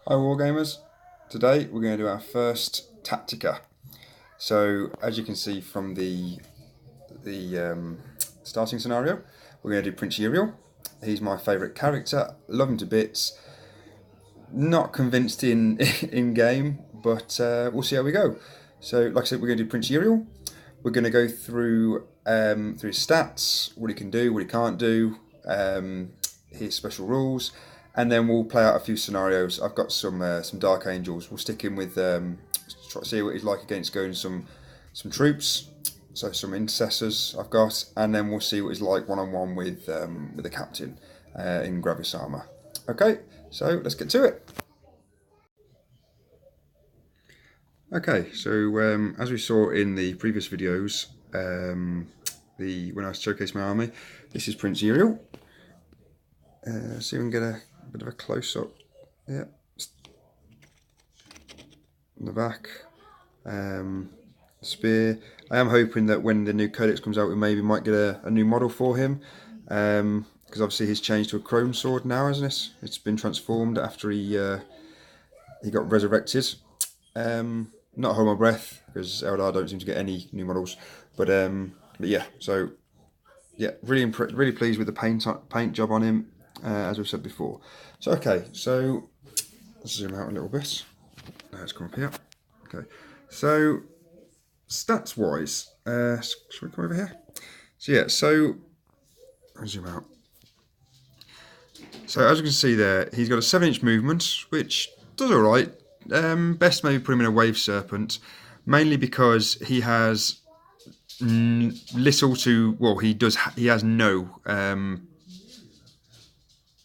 Hi Wargamers, today we're going to do our first tactica. So as you can see from the starting scenario, we're going to do Prince Yriel. He's my favourite character, love him to bits. Not convinced in in game, but we'll see how we go. So like I said, we're going to do Prince Yriel. We're going to go through his stats, what he can do, what he can't do, his special rules, and then we'll play out a few scenarios. I've got some Dark Angels. We'll stick in with try to see what he's like against going some troops, so some intercessors I've got, and then we'll see what he's like one-on-one with the captain in Gravis armor. Okay, so let's get to it. Okay, so as we saw in the previous videos, when I showcased my army, this is Prince Yriel. See if we can get a bit of a close-up. Yeah, on the back. Spear. I am hoping that when the new codex comes out, we maybe might get a new model for him, because obviously he's changed to a chrome sword now, hasn't it? It's been transformed after he got resurrected. Not hold my breath because Eldar don't seem to get any new models, but yeah. So yeah, really pleased with the paint job on him, as we've said before. So okay, so let's zoom out a little bit. Let's come up here. Okay, so stats wise, should we come over here? So yeah, so I'll zoom out. So as you can see there, he's got a 7-inch movement, which does all right. Best maybe put him in a wave serpent, mainly because he has little to, well, he has no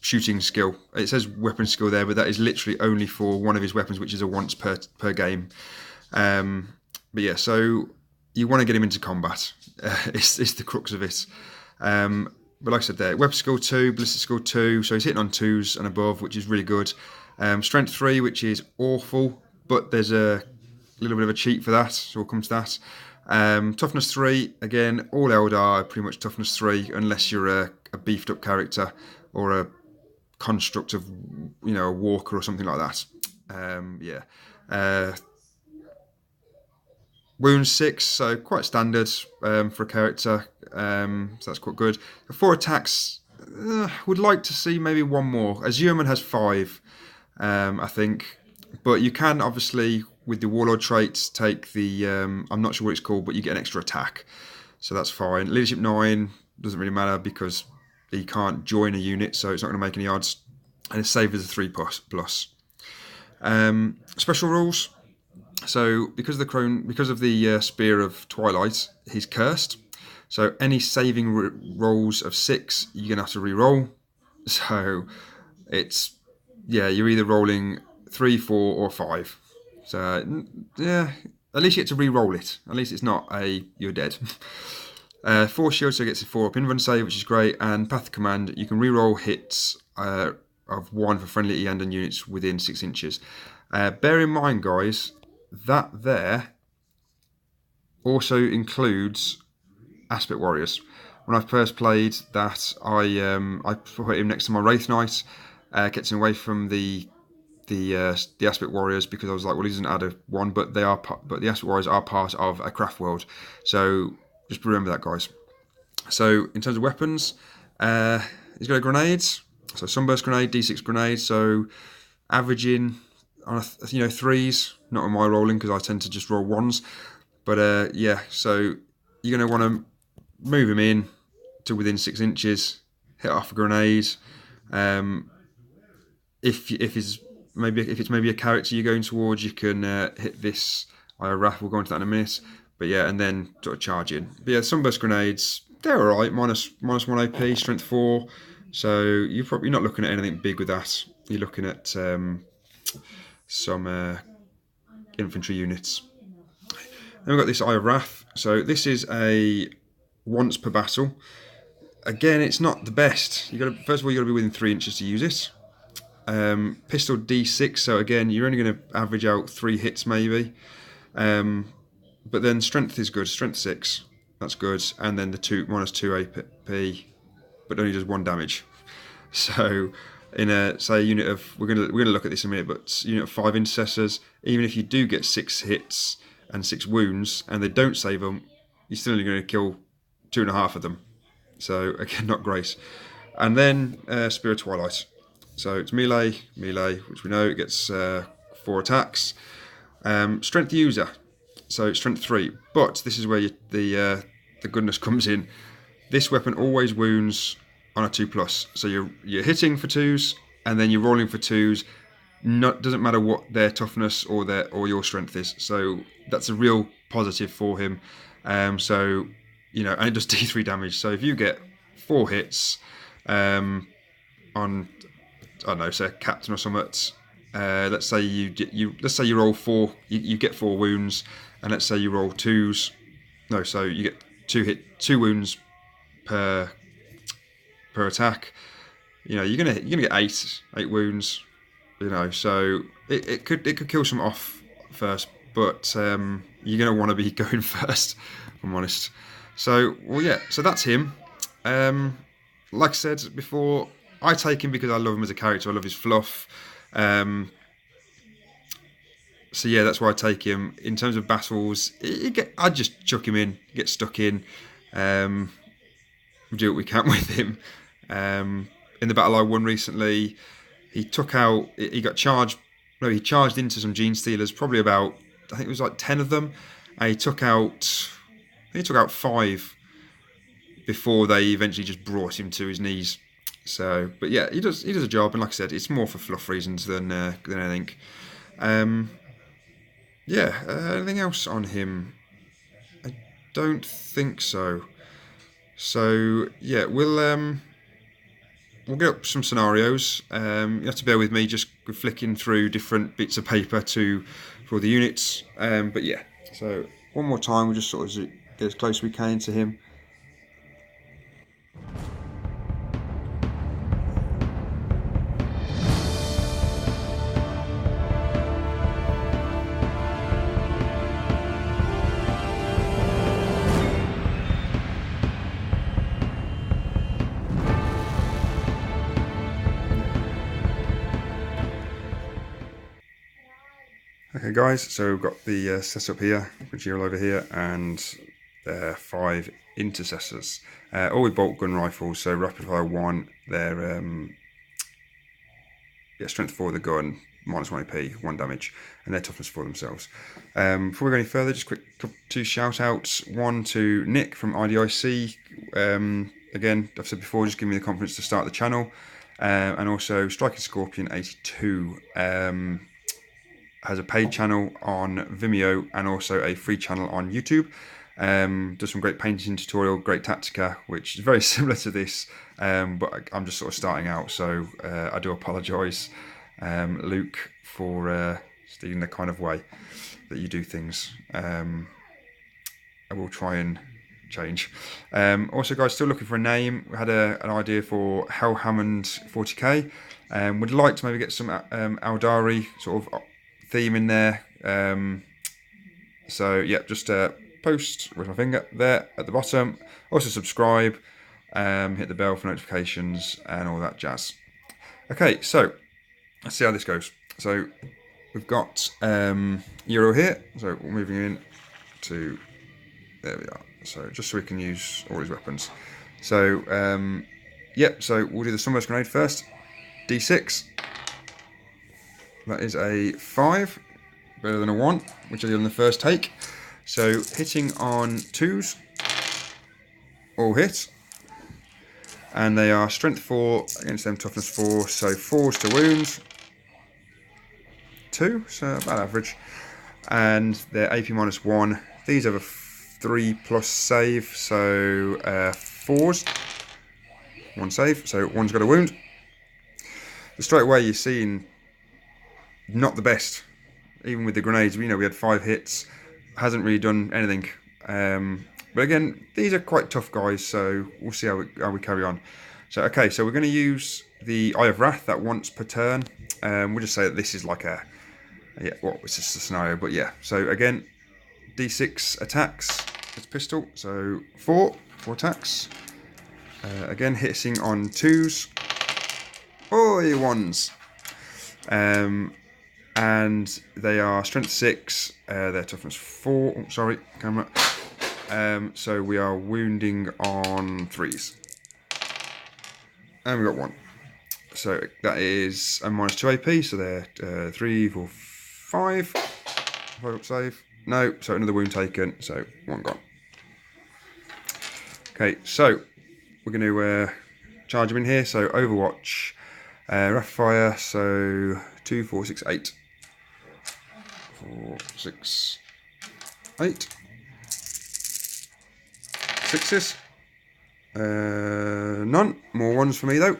shooting skill. It says weapon skill there, but that is literally only for one of his weapons, which is a once per game. But yeah, so you want to get him into combat. It's the crux of it. But like I said there, weapon skill 2, ballistic skill 2, so he's hitting on 2s and above, which is really good. Strength 3, which is awful, but there's a little bit of a cheat for that, so we'll come to that. Toughness 3, again, all Eldar are pretty much toughness 3, unless you're a beefed up character or a construct of, a walker or something like that. Yeah. Wounds 6, so quite standard for a character, so that's quite good. 4 attacks, would like to see maybe one more. Azurman has 5, I think, but you can obviously, with the Warlord traits, take the, I'm not sure what it's called, but you get an extra attack, so that's fine. Leadership 9, doesn't really matter because he can't join a unit, so it's not going to make any odds, and his save is a 3+. Special rules. So because of the Spear of Twilight, he's cursed. So any saving rolls of 6, you're gonna have to re-roll. So it's, yeah, you're either rolling 3, 4, or 5. So yeah, at least you get to re-roll it. At least it's not you're dead. 4 shields, so it gets a 4 up invuln save, which is great. And Path of Command, you can re-roll hits of 1 for friendly Eandon units within 6 inches. Bear in mind, guys, that there also includes Aspect Warriors. When I first played that, I put him next to my Wraith Knight, gets him away from the Aspect Warriors, because I was like, well, he doesn't add a 1, but the Aspect Warriors are part of a craft world. So just remember that, guys. So in terms of weapons, he's got a grenade, so Sunburst Grenade, D6 grenade, so averaging on 3s, not on my rolling because I tend to just roll 1s, but yeah, so you're going to want to move him in to within 6 inches, hit off a grenade. If it's maybe a character you're going towards, you can hit this Wrath. We'll go into that in a minute, but yeah, and then sort of charge in. But yeah, Sunburst Grenades, they're alright, minus 1 AP, strength 4, so you're probably not looking at anything big with that. You're looking at some infantry units. Then we've got this Eye of Wrath. So this is a once per battle. Again, it's not the best. First of all, you got to be within 3 inches to use it. Pistol D6. So again, you're only going to average out 3 hits maybe. But then strength is good. Strength 6. That's good. And then the minus 2 AP, but only does 1 damage. So in a, say, a unit of, we're gonna look at this in a minute, but unit of 5 intercessors, even if you do get 6 hits and 6 wounds and they don't save them, you're still only going to kill 2.5 of them. So again, not great. And then Spear of Twilight. So it's melee, which we know it gets 4 attacks. Strength user, so strength 3. But this is where the goodness comes in. This weapon always wounds on a 2+. So you're hitting for 2s, and then you're rolling for 2s. Doesn't matter what their toughness or your strength is. So that's a real positive for him. So and it does D3 damage. So if you get 4 hits on, I don't know, say a captain or something. Let's say you roll 4. You get 4 wounds, and let's say you roll 2s. No, so you get 2 wounds per attack. You're gonna get 8 wounds. So it could kill some off first, but you're gonna want to be going first, if I'm honest. So so that's him. Like I said before, I take him because I love him as a character. I love his fluff. So yeah, that's why I take him. In terms of battles, I'd just chuck him in, get stuck in, do what we can with him. In the battle I won recently, he charged into some Gene Stealers, probably about, I think it was like 10 of them, and he took out 5 before they eventually just brought him to his knees. So, but yeah, he does a job, and like I said, it's more for fluff reasons than anything. Anything else on him? I don't think so. So yeah, we'll get up some scenarios. You have to bear with me, just flicking through different bits of paper for the units. But yeah, so one more time, we'll just sort of get as close as we can to him. Okay guys, so we've got the setup here, with Yriel over here, and 5 intercessors, all with bolt gun rifles. So rapid fire 1, they're strength 4 of the gun, -1 AP, 1 damage, and their toughness 4 themselves. Before we go any further, just quick 2 shout outs. One to Nick from IDIC. Again, I've said before, just give me the confidence to start the channel, and also Striking Scorpion 82. Has a paid channel on Vimeo and also a free channel on YouTube. Does some great painting tutorial, great tactica, which is very similar to this, but I'm just sort of starting out, so I do apologise, Luke, for stealing the kind of way that you do things. I will try and change. Also guys, still looking for a name. We had an idea for Hell Hammond 40k. Would like to maybe get some Eldari sort of theme in there. So yeah, just post with my finger there at the bottom. Also subscribe, hit the bell for notifications and all that jazz. Okay, so let's see how this goes. So we've got Yriel here. So we're moving in to, there we are. So just so we can use all his weapons. So so we'll do the Sunburst Grenade first. D6. That is a 5, better than a 1, which I did on the first take. So hitting on 2s, all hit, and they are strength 4 against them, toughness 4, so 4s to wounds, 2, so about average, and they're AP -1. These have a 3+ save, so 4s, 1 save, so 1's got a wound. But straight away you're seeing not the best, even with the grenades. We had 5 hits, hasn't really done anything. But again, these are quite tough guys, so we'll see how we carry on. So okay, so we're going to use the Eye of Wrath that once per turn. We'll just say that this is like it's just a scenario, but yeah. So again, D6 attacks. It's pistol, so 4 attacks. Again, hitting on 2s, Oi, ones. And they are strength 6, their toughness 4. Oh, sorry, camera. So we are wounding on 3s. And we got 1. So that is a minus 2 AP, so they're 3, 4, 5. 5 save. No, so another wound taken, so 1 gone. Okay, so we're going to charge them in here. So Overwatch, rapid fire, so 2, 4, 6, 8. 4, 6, 8. 6s. None. More 1s for me though.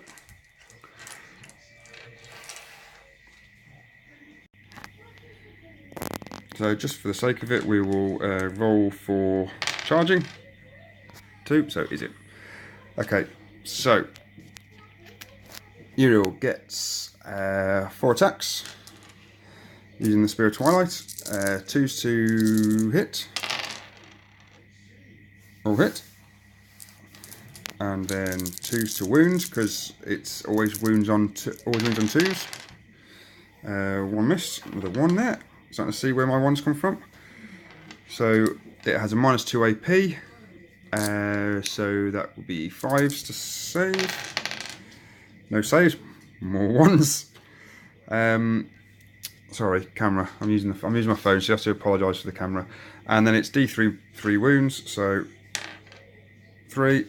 So just for the sake of it, we will roll for charging. 2, so is it? Okay, so Yriel gets 4 attacks using the Spear of Twilight. 2s to hit. All hit. And then 2s to wound, because it's always wounds on 2s. 1 miss, another 1 there. Starting to see where my 1s come from. So it has a minus 2 AP. So that will be 5s to save. No saves. More 1s. Sorry, camera. I'm using my phone, so you have to apologise for the camera. And then it's D3 3 wounds. So 3,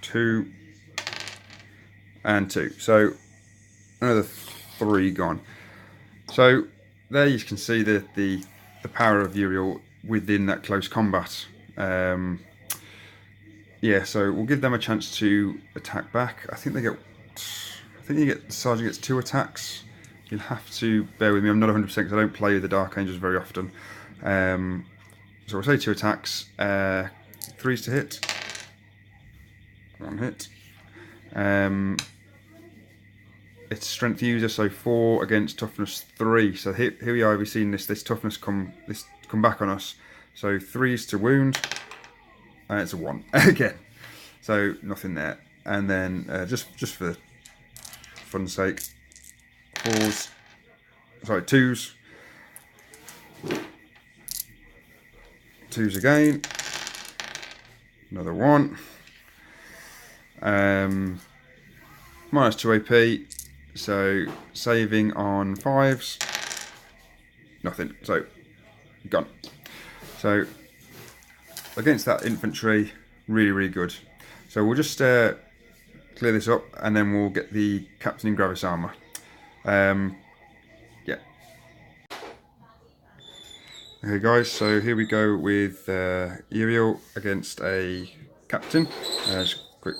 2, and 2. So another 3 gone. So there you can see the power of Yriel within that close combat. Yeah, so we'll give them a chance to attack back. I think the sergeant gets 2 attacks. You'll have to bear with me. I'm not 100% because I don't play with the Dark Angels very often. So we'll say 2 attacks. 3s to hit. 1 hit. It's strength user, so 4 against toughness 3. So here we are. We've seen this toughness come back on us. So 3s to wound, and it's a 1 again. So nothing there. And then just for fun's sake, 2s. 2s again. Another 1. Minus 2 AP. So saving on 5s, nothing. So gone. So against that infantry, really good. So we'll just clear this up, and then we'll get the captain in Gravis armor. Yeah. Okay, guys. So here we go with Yriel against a captain. Just quick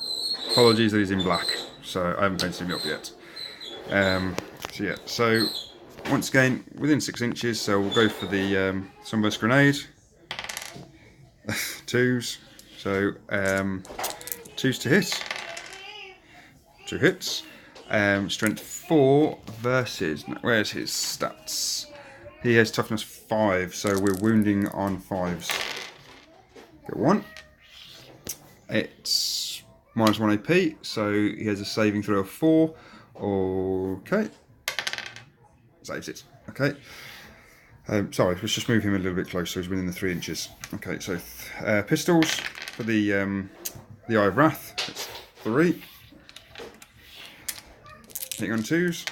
apologies that he's in black. So I haven't painted him up yet. So yeah, so once again within 6 inches, so we'll go for the sunburst grenade. 2s, so 2s to hit, 2 hits. Strength 4 versus, where's his stats? He has toughness 5, so we're wounding on 5s. Get 1. It's minus 1 AP, so he has a saving throw of 4. Okay, saves it. Okay, sorry, let's just move him a little bit closer. He's within the 3 inches. Okay, so pistols for the Eye of Wrath. It's 3. Hitting on 2s.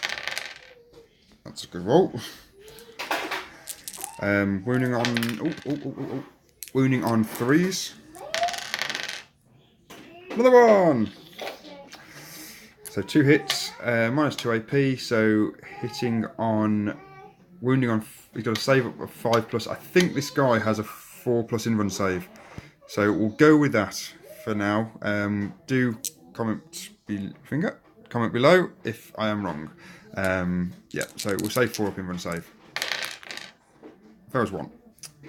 That's a good roll. Wounding on wounding on 3s. Another 1. So 2 hits, minus 2 AP, so wounding on, he's got a save up of 5+. I think this guy has a 4+ in-run save. So we'll go with that for now. Do comment below if I am wrong. Yeah, so we'll say 4 up in-run save. That was 1.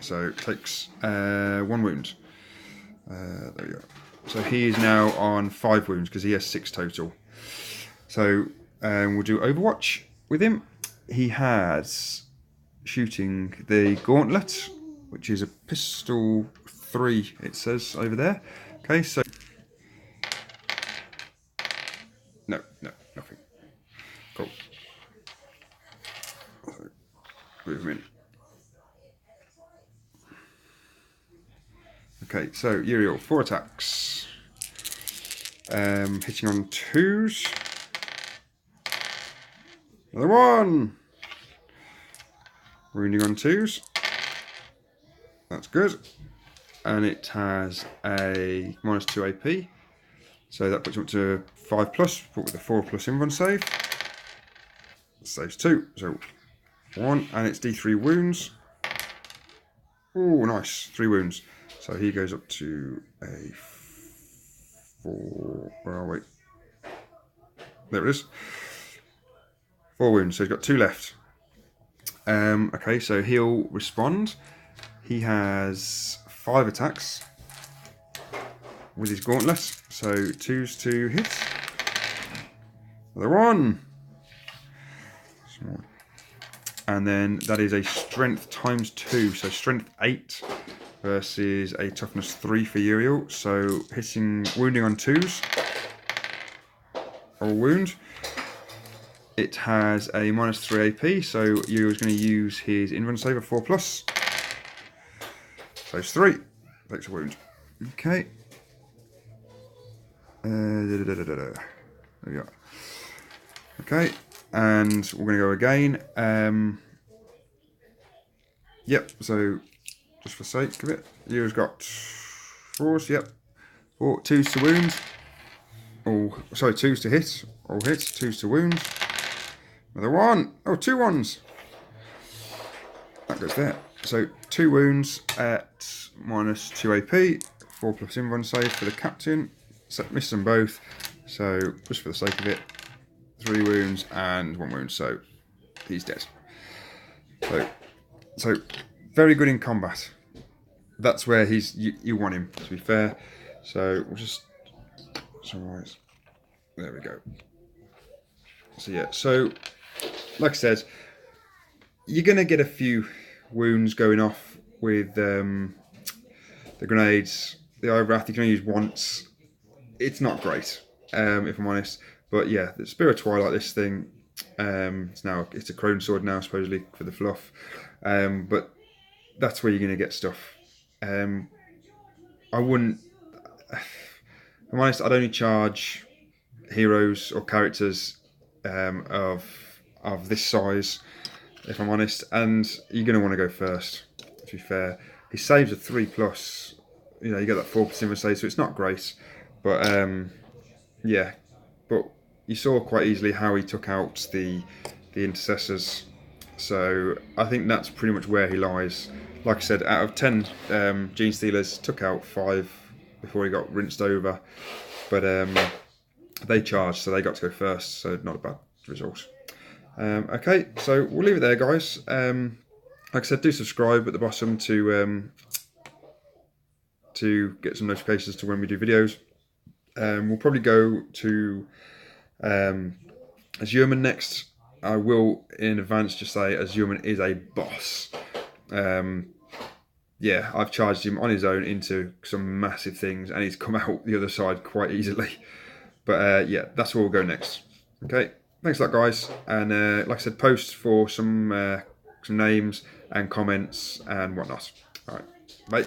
So takes 1 wound. There we go. So he is now on 5 wounds because he has 6 total. So we'll do Overwatch with him. He has shooting the Gauntlet, which is a pistol 3, it says over there. Okay, so No, nothing. Cool. Move him in. Okay, so Yriel, 4 attacks. Hitting on 2s. Another 1. Wounding on 2s. That's good. And it has a -2 AP. So that puts him up to 5+, but with a 4+ invuln save. Saves 2. So 1, and it's D3 wounds. Oh, nice. 3 wounds. So he goes up to a 4. Where are we? There it is. 4 wounds. So he's got 2 left. Okay, so he'll respond. He has 5 attacks with his gauntlet. So 2s to hit. Another 1. Small. And then that is a strength ×2. So strength 8 versus a toughness 3 for Yriel. So wounding on 2s. Or wound. It has a -3 AP, so Yriel's going to use his invuln save of 4+. Saves 3. Takes a wound. Okay. There we go. Okay, and we're going to go again. Yep, so just for sake of it, Yriel's got 4s, yep. 2s to wound. Oh, sorry, 2s to hit. All hits, 2s to wound. Another 1. Oh, 2 1s. That goes there. So 2 wounds at -2 AP, 4+ invuln save for the captain. So missed them both. So just for the sake of it, 3 wounds and 1 wound. So he's dead. So very good in combat. That's where you want him, to be fair. So we'll just summarize. There we go. So yeah, so like I said, you're going to get a few wounds going off with the grenades. The Eye of Wrath you can only use once. It's not great, if I'm honest. But yeah, the Spear of Twilight, this thing, it's a Crone Sword now, supposedly, for the fluff. But that's where you're going to get stuff. I wouldn't... If I'm honest, I'd only charge heroes or characters of this size, if I'm honest, and you're going to want to go first, to be fair. His saves are 3+, you know, you get that 4% of save, so it's not great, but yeah, but you saw quite easily how he took out the intercessors, so I think that's pretty much where he lies. Like I said, out of 10 Gene Stealers, took out 5 before he got rinsed over, but they charged, so they got to go first, so not a bad result. Okay, so we'll leave it there, guys. Like I said, do subscribe at the bottom to get some notifications to when we do videos. We'll probably go to Azurman next. I will, in advance, just say Azurman is a boss. Yeah, I've charged him on his own into some massive things, and he's come out the other side quite easily. But yeah, that's where we'll go next. Okay, thanks a lot, guys. And like I said, post for some names and comments and whatnot. All right, bye.